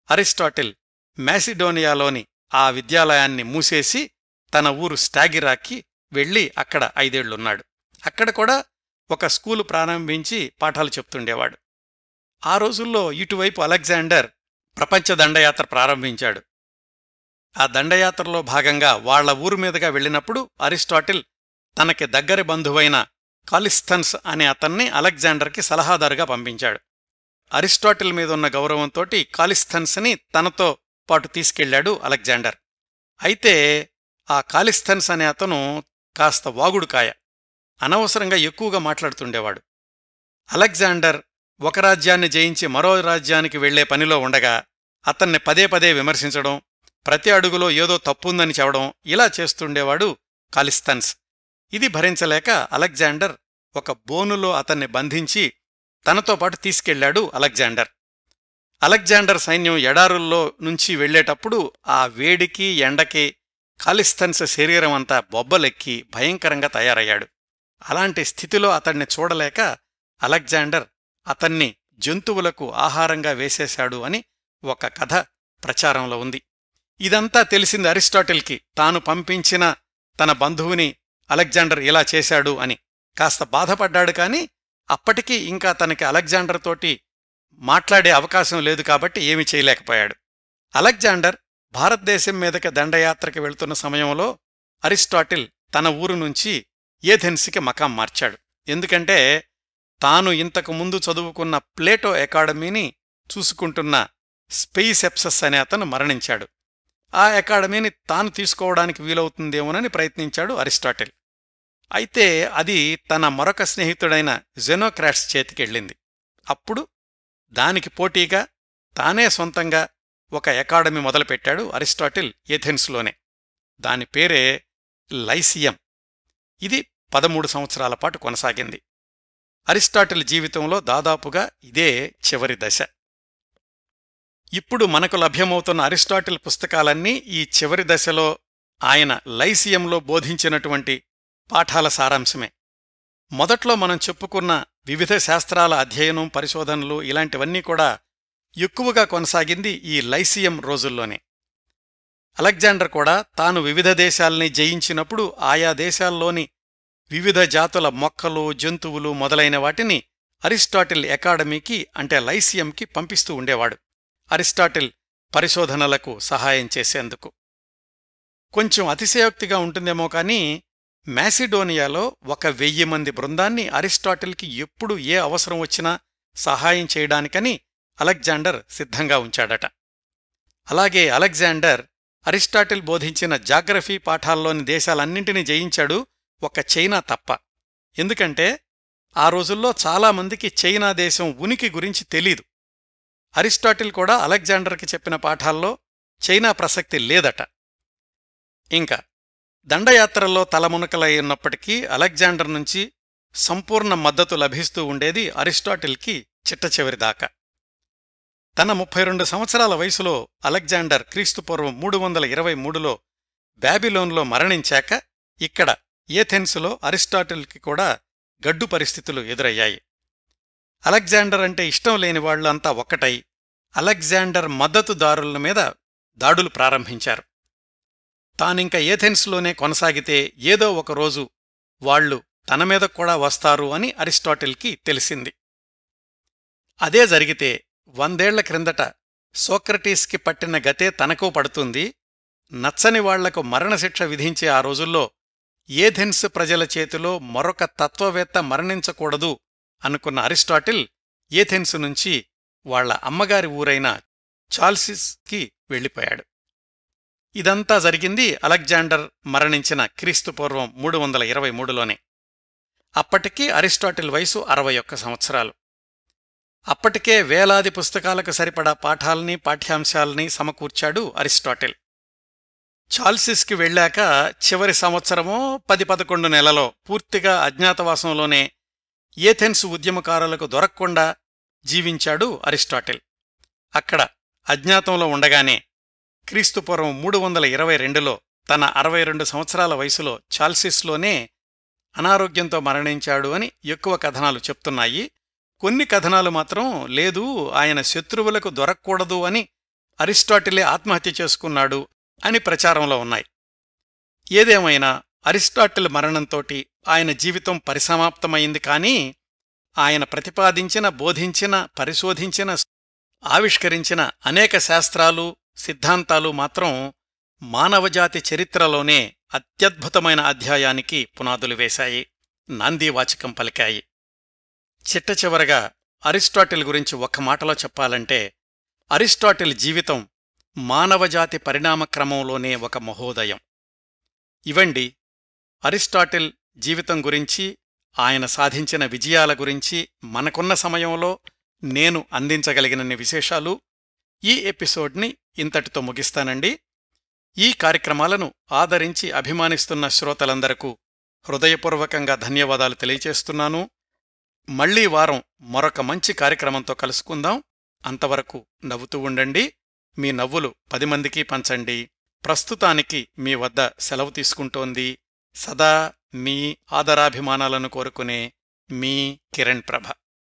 అరిస్టాటిల్ మ్యాసిడోనియాలోని ఆ విద్యాలయాన్ని మూసేసి తన ఊరు స్టాగిరాకి వెళ్లి అక్కడ 5 ఏళ్లున్నాడు. అక్కడ కూడా ఒక స్కూలు ప్రారంభించి పాఠాలు చెప్తుండేవాడు. ఆ రోజుల్లో ఇటువైపు అలెగ్జాండర్ ప్రపంచ దండయాత్ర ప్రారంభించాడు. ఆ దండయాత్రలో భాగంగా వాళ్ల ఊరు మీదుగా వెళ్ళినప్పుడు అరిస్టాటిల్ తనకి దగ్గరి బంధువైన కాలిస్థన్స్ అనే అతన్ని అలెగ్జాండర్కి సలహాదారుగా పంపించాడు. అరిస్టాటిల్ మీదున్న గౌరవంతోటి కాలిస్థన్స్ని తనతో పాటు తీసుకెళ్లాడు అలెగ్జాండర్. అయితే ఆ కాలిస్థన్స్ అనే అతను కాస్త వాగుడుకాయ, అనవసరంగా ఎక్కువగా మాట్లాడుతుండేవాడు. అలెగ్జాండర్ ఒక రాజ్యాన్ని జయించి మరో రాజ్యానికి వెళ్లే పనిలో ఉండగా అతన్ని పదే పదే విమర్శించడం, ప్రతి అడుగులో ఏదో తప్పుందని చెప్పడం, ఇలా చేస్తుండేవాడు కాలిస్థన్స్. ఇది భరించలేక అలెగ్జాండర్ ఒక బోనులో అతన్ని బంధించి తనతో పాటు తీసుకెళ్లాడు అలెగ్జాండర్. అలెగ్జాండర్ సైన్యం ఎడారుల్లో నుంచి వెళ్లేటప్పుడు ఆ వేడికి ఎండకి కాలిస్థన్స్ శరీరమంతా బొబ్బలెక్కి భయంకరంగా తయారయ్యాడు. అలాంటి స్థితిలో అతన్ని చూడలేక అలెగ్జాండర్ అతన్ని జంతువులకు ఆహారంగా వేసేశాడు అని ఒక కథ ప్రచారంలో ఉంది. ఇదంతా తెలిసింది అరిస్టాటిల్కి. తాను పంపించిన తన బంధువుని అలెగ్జాండర్ ఇలా చేశాడు అని కాస్త బాధపడ్డాడు. కాని అప్పటికీ ఇంకా తనకి అలెగ్జాండర్ తోటి మాట్లాడే అవకాశం లేదు కాబట్టి ఏమీ చేయలేకపోయాడు. అలెగ్జాండర్ భారతదేశం మీదకి దండయాత్రకి వెళుతున్న సమయంలో అరిస్టాటిల్ తన ఊరు నుంచి ఏథెన్స్కి మకాం మార్చాడు. ఎందుకంటే తాను ఇంతకు ముందు చదువుకున్న ప్లేటో అకాడమీని చూసుకుంటున్న స్పెయిసెప్సస్ అనే అతను మరణించాడు. ఆ అకాడమీని తాను తీసుకోవడానికి వీలవుతుందేమోనని ప్రయత్నించాడు అరిస్టాటిల్. అయితే అది తన మరొక స్నేహితుడైన జెనోక్రాట్స్ చేతికెళ్ళింది. అప్పుడు దానికి పోటీగా తానే సొంతంగా ఒక అకాడమీ మొదలుపెట్టాడు అరిస్టాటిల్ ఏథెన్స్లోనే. దాని పేరే లైసియం. ఇది 13 సంవత్సరాల పాటు కొనసాగింది. అరిస్టాటిల్ జీవితంలో దాదాపుగా ఇదే చివరి దశ. ఇప్పుడు మనకు లభ్యమవుతున్న అరిస్టాటిల్ పుస్తకాలన్నీ ఈ చివరి దశలో ఆయన లైసియంలో బోధించినటువంటి పాఠాల సారాంశమే. మొదట్లో మనం చెప్పుకున్న వివిధ శాస్త్రాల అధ్యయనం, పరిశోధనలు ఇలాంటివన్నీ కూడా ఎక్కువగా కొనసాగింది ఈ లైసియం రోజుల్లోనే. అలెగ్జాండర్ కూడా తాను వివిధ దేశాల్ని జయించినప్పుడు ఆయా దేశాల్లోని వివిధ జాతుల మొక్కలు, జంతువులు మొదలైన వాటిని అరిస్టాటిల్ అకాడమీకి అంటే లైసియంకి పంపిస్తూ ఉండేవాడు, అరిస్టాటిల్ పరిశోధనలకు సహాయం చేసేందుకు. కొంచెం అతిశయోక్తిగా ఉంటుందేమో కానీ మ్యాసిడోనియాలో 1000 మంది బృందాన్ని అరిస్టాటిల్కి ఎప్పుడు ఏ అవసరం వచ్చినా సహాయం చేయడానికని అలెగ్జాండర్ సిద్ధంగా ఉంచాడట. అలాగే అలెగ్జాండర్ అరిస్టాటిల్ బోధించిన జాగ్రఫీ పాఠాల్లోని దేశాలన్నింటినీ జయించాడు, ఒక్క చైనా తప్ప. ఎందుకంటే ఆ రోజుల్లో చాలామందికి చైనా దేశం ఉనికి గురించి తెలీదు. అరిస్టాటిల్ కూడా అలెగ్జాండర్కి చెప్పిన పాఠాల్లో చైనా ప్రసక్తి లేదట. ఇంకా దండయాత్రల్లో తలమునకలై ఉన్నప్పటికీ అలెగ్జాండర్ నుంచి సంపూర్ణ మద్దతు లభిస్తూ ఉండేది అరిస్టాటిల్కి చిట్టచివరిదాకా. తన 32 సంవత్సరాల వయసులో అలెగ్జాండర్ క్రీస్తుపూర్వం 323లో బాబిలోన్లో మరణించాక ఇక్కడ ఏథెన్సులో అరిస్టాటిల్కి కూడా గడ్డు పరిస్థితులు ఎదురయ్యాయి. అలెగ్జాండర్ అంటే ఇష్టం లేని వాళ్లంతా ఒక్కటై అలెగ్జాండర్ మద్దతుదారుల మీద దాడులు ప్రారంభించారు. తానింక ఏథెన్స్లోనే కొనసాగితే ఏదో ఒకరోజు వాళ్లు తన మీద కూడా వస్తారు అని అరిస్టాటిల్కి తెలిసింది. అదే జరిగితే 100 ఏళ్ల క్రిందట సోక్రటీస్కి పట్టిన గతే తనకూ పడుతుంది. నచ్చని వాళ్లకు మరణశిక్ష విధించే ఆ రోజుల్లో ఏథెన్స్ ప్రజల చేతిలో మరొక తత్వవేత్త మరణించకూడదు అనుకున్న అరిస్టాటిల్ ఏథెన్సు నుంచి వాళ్ల అమ్మగారి ఊరైన చాల్సిస్కి వెళ్ళిపోయాడు. ఇదంతా జరిగింది అలెగ్జాండర్ మరణించిన క్రీస్తుపూర్వం 323లోనే. అప్పటికీ అరిస్టాటిల్ వయసు 61 సంవత్సరాలు. అప్పటికే వేలాది పుస్తకాలకు సరిపడా పాఠాల్ని, పాఠ్యాంశాల్ని సమకూర్చాడు అరిస్టాటిల్. చాల్సిస్కి వెళ్ళాక చివరి సంవత్సరమో 10-11 నెలలో పూర్తిగా అజ్ఞాతవాసంలోనే ఏథెన్స్ ఉద్యమకారులకు దొరక్కుండా జీవించాడు అరిస్టాటిల్. అక్కడ అజ్ఞాతంలో ఉండగానే క్రీస్తుపూర్వం 322లో తన 62 సంవత్సరాల వయసులో చాల్సిస్లోనే అనారోగ్యంతో మరణించాడు అని ఎక్కువ కథనాలు చెప్తున్నాయి. కొన్ని కథనాలు మాత్రం లేదు, ఆయన శత్రువులకు దొరక్కూడదు అని అరిస్టాటిలే ఆత్మహత్య చేసుకున్నాడు అని ప్రచారంలో ఉన్నాయి. ఏదేమైనా అరిస్టాటిల్ మరణంతోటి ఆయన జీవితం పరిసమాప్తమైంది. కానీ ఆయన ప్రతిపాదించిన, బోధించిన, పరిశోధించిన, ఆవిష్కరించిన అనేక శాస్త్రాలు, సిద్ధాంతాలు మాత్రం మానవజాతి చరిత్రలోనే అత్యద్భుతమైన అధ్యాయానికి పునాదులు వేశాయి, నాందీవాచకం పలికాయి. చిట్టచివరగా అరిస్టాటిల్ గురించి ఒక్క మాటలో చెప్పాలంటే అరిస్టాటిల్ జీవితం మానవజాతి పరిణామక్రమంలోనే ఒక మహోదయం. ఇవండి అరిస్టాటిల్ జీవితం గురించి, ఆయన సాధించిన విజయాల గురించి మనకున్న సమయంలో నేను అందించగలిగినన్ని విశేషాలు. ఈ ఎపిసోడ్ని ఇంతటితో ముగిస్తానండి. ఈ కార్యక్రమాలను ఆదరించి అభిమానిస్తున్న శ్రోతలందరకు హృదయపూర్వకంగా ధన్యవాదాలు తెలియచేస్తున్నాను. మళ్లీ వారం మరొక మంచి కార్యక్రమంతో కలుసుకుందాం. అంతవరకు నవ్వుతూ ఉండండి. మీ నవ్వులు 10 మందికి పంచండి. ప్రస్తుతానికి మీ వద్ద సెలవు తీసుకుంటోంది సదా మీ ఆదరాభిమానాలను కోరుకునే మీ కిరణ్ ప్రభ.